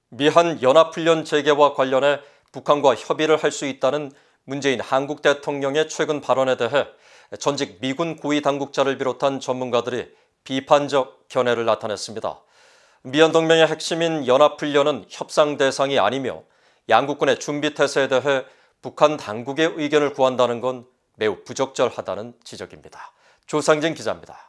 미한 연합훈련 재개와 관련해 북한과 협의를 할 수 있다는 문재인 한국 대통령의 최근 발언에 대해 전직 미군 고위 당국자를 비롯한 전문가들이 비판적 견해를 나타냈습니다. 미한동맹의 핵심인 연합훈련은 협상 대상이 아니며 양국군의 준비태세에 대해 북한 당국의 의견을 구한다는 건 매우 부적절하다는 지적입니다. 조상진 기자입니다.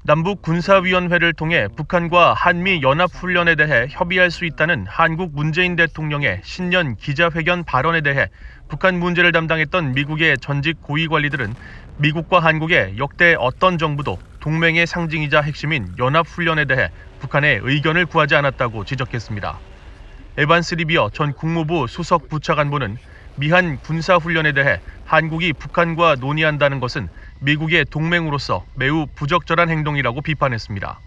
남북 군사위원회를 통해 북한과 한미 연합훈련에 대해 협의할 수 있다는 한국 문재인 대통령의 신년 기자회견 발언에 대해 북한 문제를 담당했던 미국의 전직 고위 관리들은 미국과 한국의 역대 어떤 정부도 동맹의 상징이자 핵심인 연합훈련에 대해 북한의 의견을 구하지 않았다고 지적했습니다. 에반스 리비어 전 국무부 수석 부차관보는 미한 군사훈련에 대해 한국이 북한과 논의한다는 것은 미국의 동맹으로서 매우 부적절한 행동이라고 비판했습니다.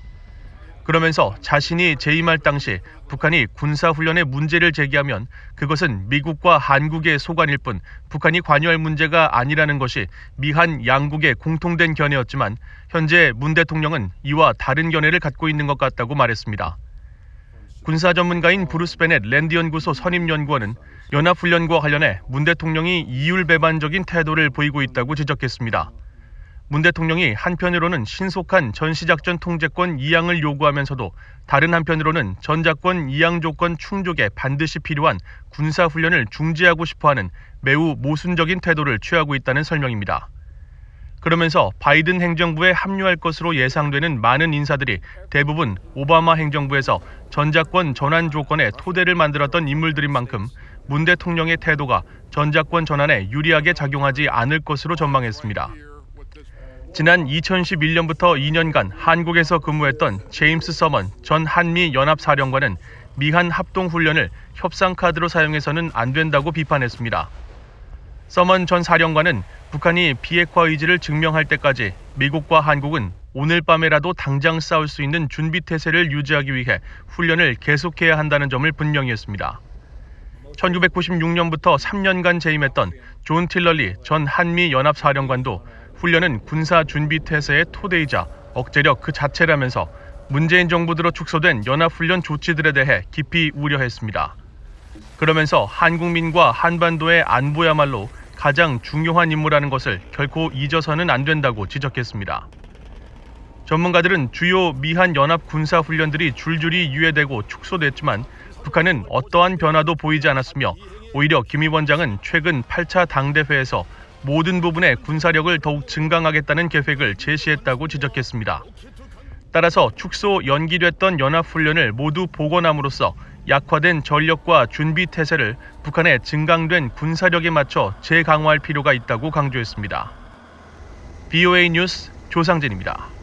그러면서 자신이 재임할 당시 북한이 군사훈련에 문제를 제기하면 그것은 미국과 한국의 소관일 뿐 북한이 관여할 문제가 아니라는 것이 미한 양국의 공통된 견해였지만 현재 문 대통령은 이와 다른 견해를 갖고 있는 것 같다고 말했습니다. 군사 전문가인 브루스 베넷 랜드 연구소 선임 연구원은 연합훈련과 관련해 문 대통령이 이율배반적인 태도를 보이고 있다고 지적했습니다. 문 대통령이 한편으로는 신속한 전시작전 통제권 이양을 요구하면서도 다른 한편으로는 전작권 이양 조건 충족에 반드시 필요한 군사훈련을 중지하고 싶어하는 매우 모순적인 태도를 취하고 있다는 설명입니다. 그러면서 바이든 행정부에 합류할 것으로 예상되는 많은 인사들이 대부분 오바마 행정부에서 전작권 전환 조건에 토대를 만들었던 인물들인 만큼 문 대통령의 태도가 전작권 전환에 유리하게 작용하지 않을 것으로 전망했습니다. 지난 2011년부터 2년간 한국에서 근무했던 제임스 서먼 전 한미 연합사령관은 미한 합동훈련을 협상 카드로 사용해서는 안 된다고 비판했습니다. 서먼 전 사령관은 북한이 비핵화 의지를 증명할 때까지 미국과 한국은 오늘 밤에라도 당장 싸울 수 있는 준비태세를 유지하기 위해 훈련을 계속해야 한다는 점을 분명히 했습니다. 1996년부터 3년간 재임했던 존 틸러리 전 한미 연합사령관도 훈련은 군사 준비태세의 토대이자 억제력 그 자체라면서 문재인 정부 들어 축소된 연합훈련 조치들에 대해 깊이 우려했습니다. 그러면서 한국민과 한반도의 안보야말로 가장 중요한 임무라는 것을 결코 잊어서는 안 된다고 지적했습니다. 전문가들은 주요 미한 연합 군사훈련들이 줄줄이 유예되고 축소됐지만 북한은 어떠한 변화도 보이지 않았으며 오히려 김 위원장은 최근 8차 당대회에서 모든 부분의 군사력을 더욱 증강하겠다는 계획을 제시했다고 지적했습니다. 따라서 축소 연기됐던 연합훈련을 모두 복원함으로써 약화된 전력과 준비 태세를 북한의 증강된 군사력에 맞춰 재강화할 필요가 있다고 강조했습니다. BOA 뉴스 조상진입니다.